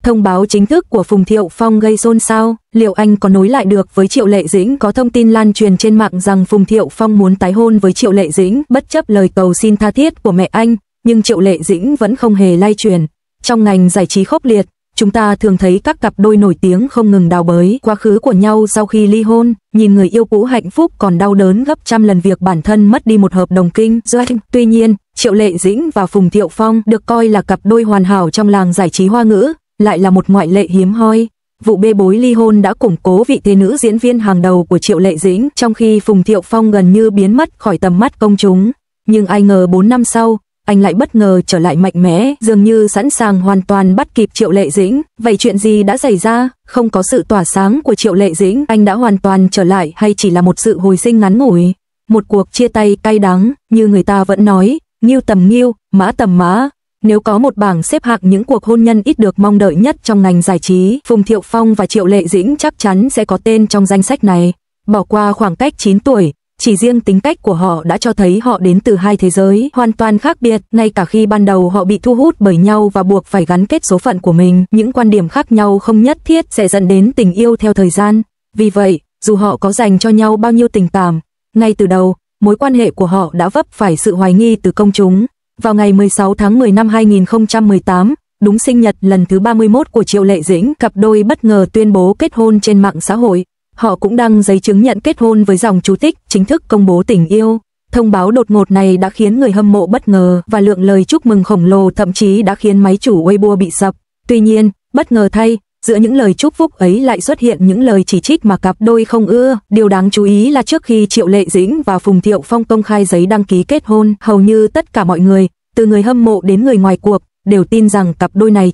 Thông báo chính thức của Phùng Thiệu Phong gây xôn xao, liệu anh có nối lại được với Triệu Lệ Dĩnh? Có thông tin lan truyền trên mạng rằng Phùng Thiệu Phong muốn tái hôn với Triệu Lệ Dĩnh, bất chấp lời cầu xin tha thiết của mẹ anh, nhưng Triệu Lệ Dĩnh vẫn không hề lay chuyển. Trong ngành giải trí khốc liệt, chúng ta thường thấy các cặp đôi nổi tiếng không ngừng đào bới quá khứ của nhau sau khi ly hôn, nhìn người yêu cũ hạnh phúc còn đau đớn gấp trăm lần việc bản thân mất đi một hợp đồng kinh doanh. Tuy nhiên, Triệu Lệ Dĩnh và Phùng Thiệu Phong được coi là cặp đôi hoàn hảo trong làng giải trí Hoa ngữ, lại là một ngoại lệ hiếm hoi. Vụ bê bối ly hôn đã củng cố vị thế nữ diễn viên hàng đầu của Triệu Lệ Dĩnh, trong khi Phùng Thiệu Phong gần như biến mất khỏi tầm mắt công chúng. Nhưng ai ngờ 4 năm sau, anh lại bất ngờ trở lại mạnh mẽ, dường như sẵn sàng hoàn toàn bắt kịp Triệu Lệ Dĩnh. Vậy chuyện gì đã xảy ra? Không có sự tỏa sáng của Triệu Lệ Dĩnh, anh đã hoàn toàn trở lại hay chỉ là một sự hồi sinh ngắn ngủi? Một cuộc chia tay cay đắng, như người ta vẫn nói, nghiêu tầm nghiêu, mã tầm mã. Nếu có một bảng xếp hạng những cuộc hôn nhân ít được mong đợi nhất trong ngành giải trí, Phùng Thiệu Phong và Triệu Lệ Dĩnh chắc chắn sẽ có tên trong danh sách này. Bỏ qua khoảng cách 9 tuổi, chỉ riêng tính cách của họ đã cho thấy họ đến từ hai thế giới hoàn toàn khác biệt. Ngay cả khi ban đầu họ bị thu hút bởi nhau và buộc phải gắn kết số phận của mình, những quan điểm khác nhau không nhất thiết sẽ dẫn đến tình yêu theo thời gian. Vì vậy, dù họ có dành cho nhau bao nhiêu tình cảm, ngay từ đầu, mối quan hệ của họ đã vấp phải sự hoài nghi từ công chúng. Vào ngày 16 tháng 10 năm 2018, đúng sinh nhật lần thứ 31 của Triệu Lệ Dĩnh, cặp đôi bất ngờ tuyên bố kết hôn trên mạng xã hội. Họ cũng đăng giấy chứng nhận kết hôn với dòng chú thích chính thức công bố tình yêu. Thông báo đột ngột này đã khiến người hâm mộ bất ngờ và lượng lời chúc mừng khổng lồ thậm chí đã khiến máy chủ Weibo bị sập. Tuy nhiên, bất ngờ thay, giữa những lời chúc phúc ấy lại xuất hiện những lời chỉ trích mà cặp đôi không ưa. Điều đáng chú ý là trước khi Triệu Lệ Dĩnh và Phùng Thiệu Phong công khai giấy đăng ký kết hôn, hầu như tất cả mọi người, từ người hâm mộ đến người ngoài cuộc, đều tin rằng cặp đôi này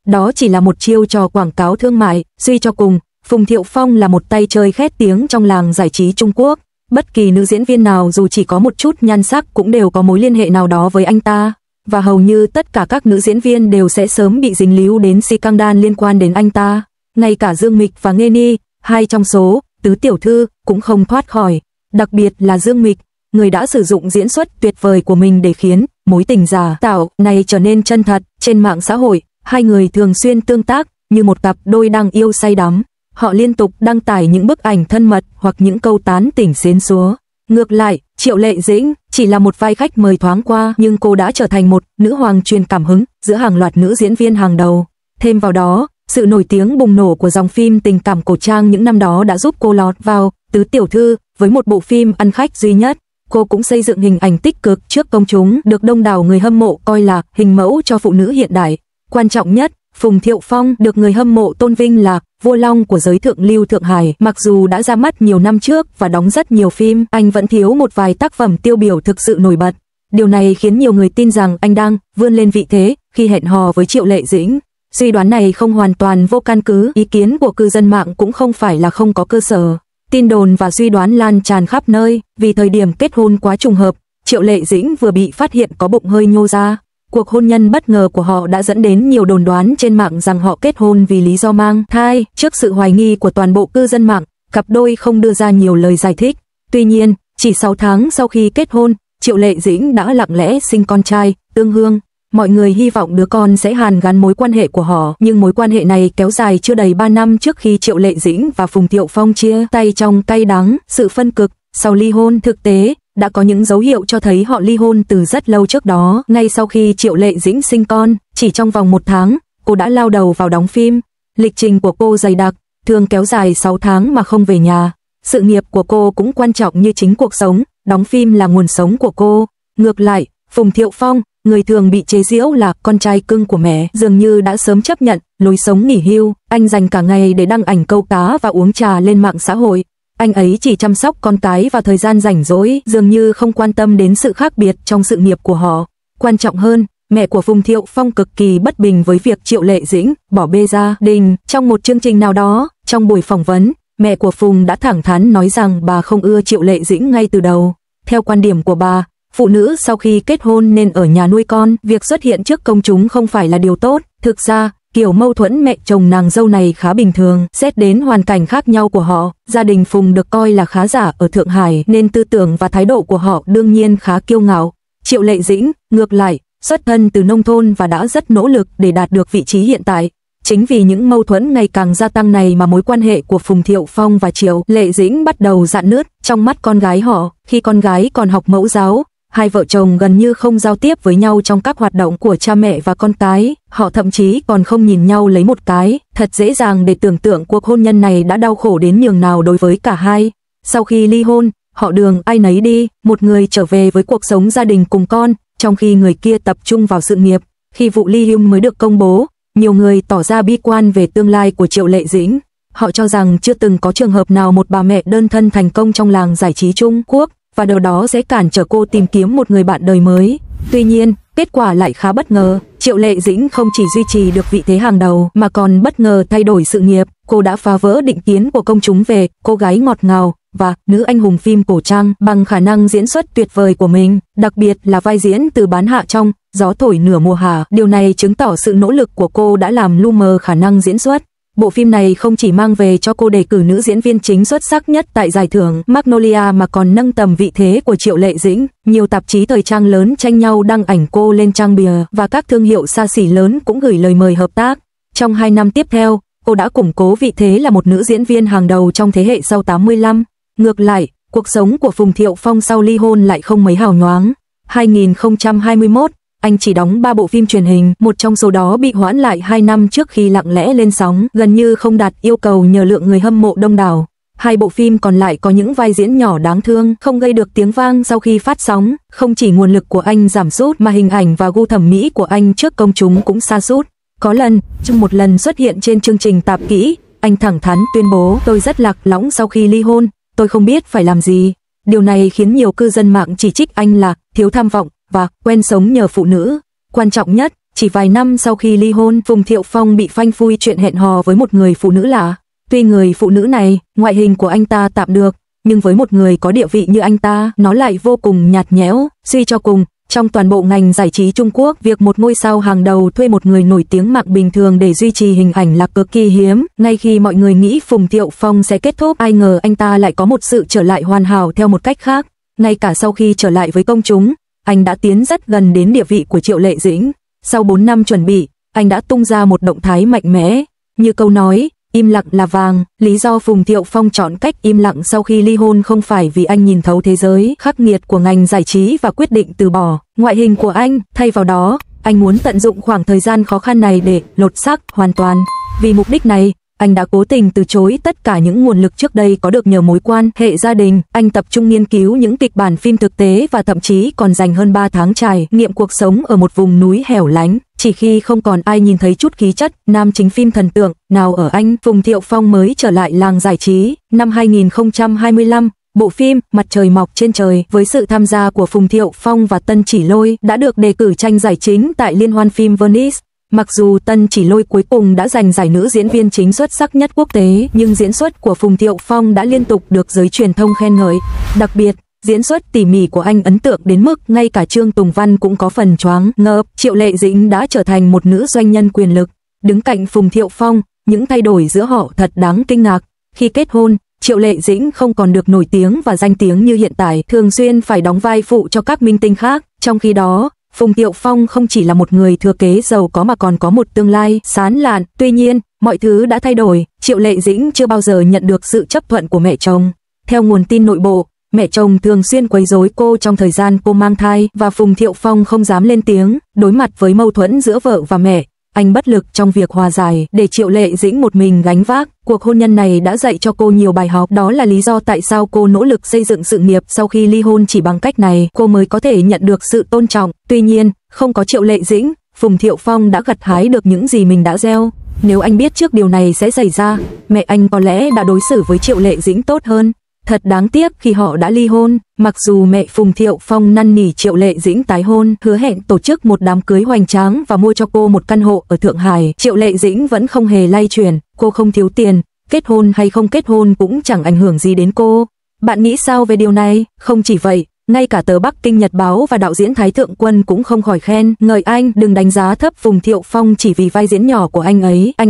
đó chỉ là một chiêu trò quảng cáo thương mại. Suy cho cùng, Phùng Thiệu Phong là một tay chơi khét tiếng trong làng giải trí Trung Quốc. Bất kỳ nữ diễn viên nào dù chỉ có một chút nhan sắc cũng đều có mối liên hệ nào đó với anh ta. Và hầu như tất cả các nữ diễn viên đều sẽ sớm bị dính líu đến scandal liên quan đến anh ta. Ngay cả Dương Mịch và Nghê Ni, hai trong số tứ tiểu thư, cũng không thoát khỏi. Đặc biệt là Dương Mịch, người đã sử dụng diễn xuất tuyệt vời của mình để khiến mối tình giả tạo này trở nên chân thật. Trên mạng xã hội, hai người thường xuyên tương tác như một cặp đôi đang yêu say đắm. Họ liên tục đăng tải những bức ảnh thân mật hoặc những câu tán tỉnh xến xúa. Ngược lại, Triệu Lệ Dĩnh chỉ là một vai khách mời thoáng qua, nhưng cô đã trở thành một nữ hoàng truyền cảm hứng giữa hàng loạt nữ diễn viên hàng đầu. Thêm vào đó, sự nổi tiếng bùng nổ của dòng phim tình cảm cổ trang những năm đó đã giúp cô lọt vào tứ tiểu thư với một bộ phim ăn khách duy nhất. Cô cũng xây dựng hình ảnh tích cực trước công chúng, được đông đảo người hâm mộ coi là hình mẫu cho phụ nữ hiện đại. Quan trọng nhất, Phùng Thiệu Phong được người hâm mộ tôn vinh là vua long của giới thượng lưu Thượng Hải. Mặc dù đã ra mắt nhiều năm trước và đóng rất nhiều phim, anh vẫn thiếu một vài tác phẩm tiêu biểu thực sự nổi bật. Điều này khiến nhiều người tin rằng anh đang vươn lên vị thế khi hẹn hò với Triệu Lệ Dĩnh. Suy đoán này không hoàn toàn vô căn cứ, ý kiến của cư dân mạng cũng không phải là không có cơ sở. Tin đồn và suy đoán lan tràn khắp nơi, vì thời điểm kết hôn quá trùng hợp, Triệu Lệ Dĩnh vừa bị phát hiện có bụng hơi nhô ra. Cuộc hôn nhân bất ngờ của họ đã dẫn đến nhiều đồn đoán trên mạng rằng họ kết hôn vì lý do mang thai. Trước sự hoài nghi của toàn bộ cư dân mạng, cặp đôi không đưa ra nhiều lời giải thích. Tuy nhiên, chỉ 6 tháng sau khi kết hôn, Triệu Lệ Dĩnh đã lặng lẽ sinh con trai, Tương Hương. Mọi người hy vọng đứa con sẽ hàn gắn mối quan hệ của họ, nhưng mối quan hệ này kéo dài chưa đầy 3 năm trước khi Triệu Lệ Dĩnh và Phùng Thiệu Phong chia tay trong cay đắng, sự phân cực sau ly hôn. Thực tế, đã có những dấu hiệu cho thấy họ ly hôn từ rất lâu trước đó. Ngay sau khi Triệu Lệ Dĩnh sinh con, chỉ trong vòng 1 tháng, cô đã lao đầu vào đóng phim. Lịch trình của cô dày đặc, thường kéo dài 6 tháng mà không về nhà. Sự nghiệp của cô cũng quan trọng như chính cuộc sống, đóng phim là nguồn sống của cô. Ngược lại, Phùng Thiệu Phong, người thường bị chế giễu là con trai cưng của mẹ, dường như đã sớm chấp nhận lối sống nghỉ hưu. Anh dành cả ngày để đăng ảnh câu cá và uống trà lên mạng xã hội. Anh ấy chỉ chăm sóc con cái vào thời gian rảnh rỗi, dường như không quan tâm đến sự khác biệt trong sự nghiệp của họ. Quan trọng hơn, mẹ của Phùng Thiệu Phong cực kỳ bất bình với việc Triệu Lệ Dĩnh bỏ bê gia đình. Trong một chương trình nào đó, trong buổi phỏng vấn, mẹ của Phùng đã thẳng thắn nói rằng bà không ưa Triệu Lệ Dĩnh ngay từ đầu. Theo quan điểm của bà, phụ nữ sau khi kết hôn nên ở nhà nuôi con, việc xuất hiện trước công chúng không phải là điều tốt. Thực ra, kiểu mâu thuẫn mẹ chồng nàng dâu này khá bình thường, xét đến hoàn cảnh khác nhau của họ. Gia đình Phùng được coi là khá giả ở Thượng Hải nên tư tưởng và thái độ của họ đương nhiên khá kiêu ngạo. Triệu Lệ Dĩnh, ngược lại, xuất thân từ nông thôn và đã rất nỗ lực để đạt được vị trí hiện tại. Chính vì những mâu thuẫn ngày càng gia tăng này mà mối quan hệ của Phùng Thiệu Phong và Triệu Lệ Dĩnh bắt đầu rạn nứt. Trong mắt con gái họ, khi con gái còn học mẫu giáo, hai vợ chồng gần như không giao tiếp với nhau trong các hoạt động của cha mẹ và con cái, họ thậm chí còn không nhìn nhau lấy một cái. Thật dễ dàng để tưởng tượng cuộc hôn nhân này đã đau khổ đến nhường nào đối với cả hai. Sau khi ly hôn, họ đường ai nấy đi, một người trở về với cuộc sống gia đình cùng con, trong khi người kia tập trung vào sự nghiệp. Khi vụ ly hôn mới được công bố, nhiều người tỏ ra bi quan về tương lai của Triệu Lệ Dĩnh. Họ cho rằng chưa từng có trường hợp nào một bà mẹ đơn thân thành công trong làng giải trí Trung Quốc, và điều đó sẽ cản trở cô tìm kiếm một người bạn đời mới. Tuy nhiên, kết quả lại khá bất ngờ. Triệu Lệ Dĩnh không chỉ duy trì được vị thế hàng đầu mà còn bất ngờ thay đổi sự nghiệp. Cô đã phá vỡ định kiến của công chúng về cô gái ngọt ngào và nữ anh hùng phim cổ trang bằng khả năng diễn xuất tuyệt vời của mình, đặc biệt là vai diễn từ Bán Hạ trong Gió Thổi Nửa Mùa Hạ. Điều này chứng tỏ sự nỗ lực của cô đã làm lu mờ khả năng diễn xuất. Bộ phim này không chỉ mang về cho cô đề cử nữ diễn viên chính xuất sắc nhất tại giải thưởng Magnolia mà còn nâng tầm vị thế của Triệu Lệ Dĩnh. Nhiều tạp chí thời trang lớn tranh nhau đăng ảnh cô lên trang bìa và các thương hiệu xa xỉ lớn cũng gửi lời mời hợp tác. Trong 2 năm tiếp theo, cô đã củng cố vị thế là một nữ diễn viên hàng đầu trong thế hệ sau 85. Ngược lại, cuộc sống của Phùng Thiệu Phong sau ly hôn lại không mấy hào nhoáng. 2021, anh chỉ đóng 3 bộ phim truyền hình, một trong số đó bị hoãn lại 2 năm trước khi lặng lẽ lên sóng, gần như không đạt yêu cầu nhờ lượng người hâm mộ đông đảo. 2 bộ phim còn lại có những vai diễn nhỏ đáng thương, không gây được tiếng vang sau khi phát sóng. Không chỉ nguồn lực của anh giảm sút mà hình ảnh và gu thẩm mỹ của anh trước công chúng cũng sa sút. Có lần, trong một lần xuất hiện trên chương trình tạp kỹ, anh thẳng thắn tuyên bố: "Tôi rất lạc lõng sau khi ly hôn, tôi không biết phải làm gì." Điều này khiến nhiều cư dân mạng chỉ trích anh là thiếu tham vọng và quen sống nhờ phụ nữ. Quan trọng nhất, chỉ vài năm sau khi ly hôn, Phùng Thiệu Phong bị phanh phui chuyện hẹn hò với một người phụ nữ lạ. Tuy người phụ nữ này, ngoại hình của anh ta tạm được, nhưng với một người có địa vị như anh ta, nó lại vô cùng nhạt nhẽo. Suy cho cùng, trong toàn bộ ngành giải trí Trung Quốc, việc một ngôi sao hàng đầu thuê một người nổi tiếng mạng bình thường để duy trì hình ảnh là cực kỳ hiếm. Ngay khi mọi người nghĩ Phùng Thiệu Phong sẽ kết thúc, ai ngờ anh ta lại có một sự trở lại hoàn hảo theo một cách khác. Ngay cả sau khi trở lại với công chúng, anh đã tiến rất gần đến địa vị của Triệu Lệ Dĩnh. Sau 4 năm chuẩn bị, anh đã tung ra một động thái mạnh mẽ. Như câu nói, im lặng là vàng. Lý do Phùng Thiệu Phong chọn cách im lặng sau khi ly hôn không phải vì anh nhìn thấu thế giới khắc nghiệt của ngành giải trí và quyết định từ bỏ ngoại hình của anh. Thay vào đó, anh muốn tận dụng khoảng thời gian khó khăn này để lột xác hoàn toàn. Vì mục đích này, anh đã cố tình từ chối tất cả những nguồn lực trước đây có được nhờ mối quan hệ gia đình. Anh tập trung nghiên cứu những kịch bản phim thực tế và thậm chí còn dành hơn 3 tháng trải nghiệm cuộc sống ở một vùng núi hẻo lánh. Chỉ khi không còn ai nhìn thấy chút khí chất nam chính phim thần tượng nào ở anh, Phùng Thiệu Phong mới trở lại làng giải trí. Năm 2025, bộ phim Mặt Trời Mọc Trên Trời với sự tham gia của Phùng Thiệu Phong và Tân Chỉ Lôi đã được đề cử tranh giải chính tại Liên hoan phim Venice. Mặc dù Tân Chỉ Lôi cuối cùng đã giành giải nữ diễn viên chính xuất sắc nhất quốc tế, nhưng diễn xuất của Phùng Thiệu Phong đã liên tục được giới truyền thông khen ngợi. Đặc biệt, diễn xuất tỉ mỉ của anh ấn tượng đến mức ngay cả Trương Tùng Văn cũng có phần choáng ngợp. Triệu Lệ Dĩnh đã trở thành một nữ doanh nhân quyền lực. Đứng cạnh Phùng Thiệu Phong, những thay đổi giữa họ thật đáng kinh ngạc. Khi kết hôn, Triệu Lệ Dĩnh không còn được nổi tiếng và danh tiếng như hiện tại, thường xuyên phải đóng vai phụ cho các minh tinh khác. Trong khi đó, Phùng Thiệu Phong không chỉ là một người thừa kế giàu có mà còn có một tương lai sáng lạn. Tuy nhiên, mọi thứ đã thay đổi. Triệu Lệ Dĩnh chưa bao giờ nhận được sự chấp thuận của mẹ chồng. Theo nguồn tin nội bộ, mẹ chồng thường xuyên quấy rối cô trong thời gian cô mang thai và Phùng Thiệu Phong không dám lên tiếng. Đối mặt với mâu thuẫn giữa vợ và mẹ, anh bất lực trong việc hòa giải để Triệu Lệ Dĩnh một mình gánh vác. Cuộc hôn nhân này đã dạy cho cô nhiều bài học. Đó là lý do tại sao cô nỗ lực xây dựng sự nghiệp sau khi ly hôn. Chỉ bằng cách này, cô mới có thể nhận được sự tôn trọng. Tuy nhiên, không có Triệu Lệ Dĩnh, Phùng Thiệu Phong đã gặt hái được những gì mình đã gieo. Nếu anh biết trước điều này sẽ xảy ra, mẹ anh có lẽ đã đối xử với Triệu Lệ Dĩnh tốt hơn. Thật đáng tiếc khi họ đã ly hôn. Mặc dù mẹ Phùng Thiệu Phong năn nỉ Triệu Lệ Dĩnh tái hôn, hứa hẹn tổ chức một đám cưới hoành tráng và mua cho cô một căn hộ ở Thượng Hải, Triệu Lệ Dĩnh vẫn không hề lay chuyển. Cô không thiếu tiền, kết hôn hay không kết hôn cũng chẳng ảnh hưởng gì đến cô. Bạn nghĩ sao về điều này? Không chỉ vậy, ngay cả tờ Bắc Kinh Nhật Báo và đạo diễn Thái Thượng Quân cũng không khỏi khen ngợi anh. Đừng đánh giá thấp Phùng Thiệu Phong chỉ vì vai diễn nhỏ của anh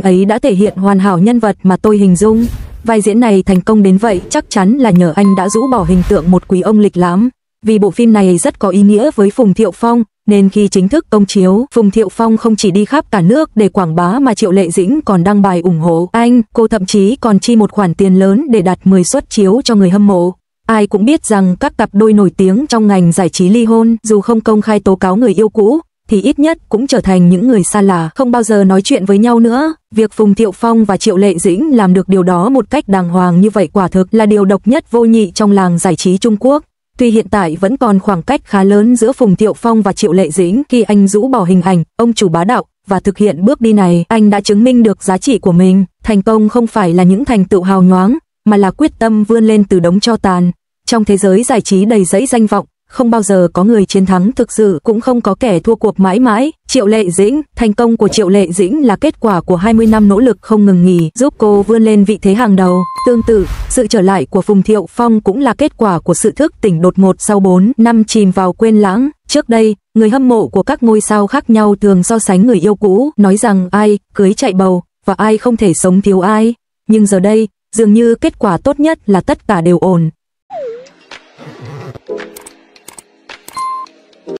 ấy đã thể hiện hoàn hảo nhân vật mà tôi hình dung. Vai diễn này thành công đến vậy chắc chắn là nhờ anh đã rũ bỏ hình tượng một quý ông lịch lãm. Vì bộ phim này rất có ý nghĩa với Phùng Thiệu Phong, nên khi chính thức công chiếu, Phùng Thiệu Phong không chỉ đi khắp cả nước để quảng bá mà Triệu Lệ Dĩnh còn đăng bài ủng hộ anh, cô thậm chí còn chi một khoản tiền lớn để đặt 10 suất chiếu cho người hâm mộ. Ai cũng biết rằng các cặp đôi nổi tiếng trong ngành giải trí ly hôn, dù không công khai tố cáo người yêu cũ, thì ít nhất cũng trở thành những người xa lạ, không bao giờ nói chuyện với nhau nữa. Việc Phùng Thiệu Phong và Triệu Lệ Dĩnh làm được điều đó một cách đàng hoàng như vậy quả thực là điều độc nhất vô nhị trong làng giải trí Trung Quốc. Tuy hiện tại vẫn còn khoảng cách khá lớn giữa Phùng Thiệu Phong và Triệu Lệ Dĩnh, khi anh rũ bỏ hình ảnh ông chủ bá đạo và thực hiện bước đi này, anh đã chứng minh được giá trị của mình. Thành công không phải là những thành tựu hào nhoáng, mà là quyết tâm vươn lên từ đống tro tàn. Trong thế giới giải trí đầy rẫy danh vọng, không bao giờ có người chiến thắng thực sự, cũng không có kẻ thua cuộc mãi mãi. Triệu Lệ Dĩnh, thành công của Triệu Lệ Dĩnh là kết quả của 20 năm nỗ lực không ngừng nghỉ, giúp cô vươn lên vị thế hàng đầu. Tương tự, sự trở lại của Phùng Thiệu Phong cũng là kết quả của sự thức tỉnh đột ngột sau 4 năm chìm vào quên lãng. Trước đây, người hâm mộ của các ngôi sao khác nhau thường so sánh người yêu cũ, nói rằng ai cưới chạy bầu và ai không thể sống thiếu ai. Nhưng giờ đây, dường như kết quả tốt nhất là tất cả đều ổn.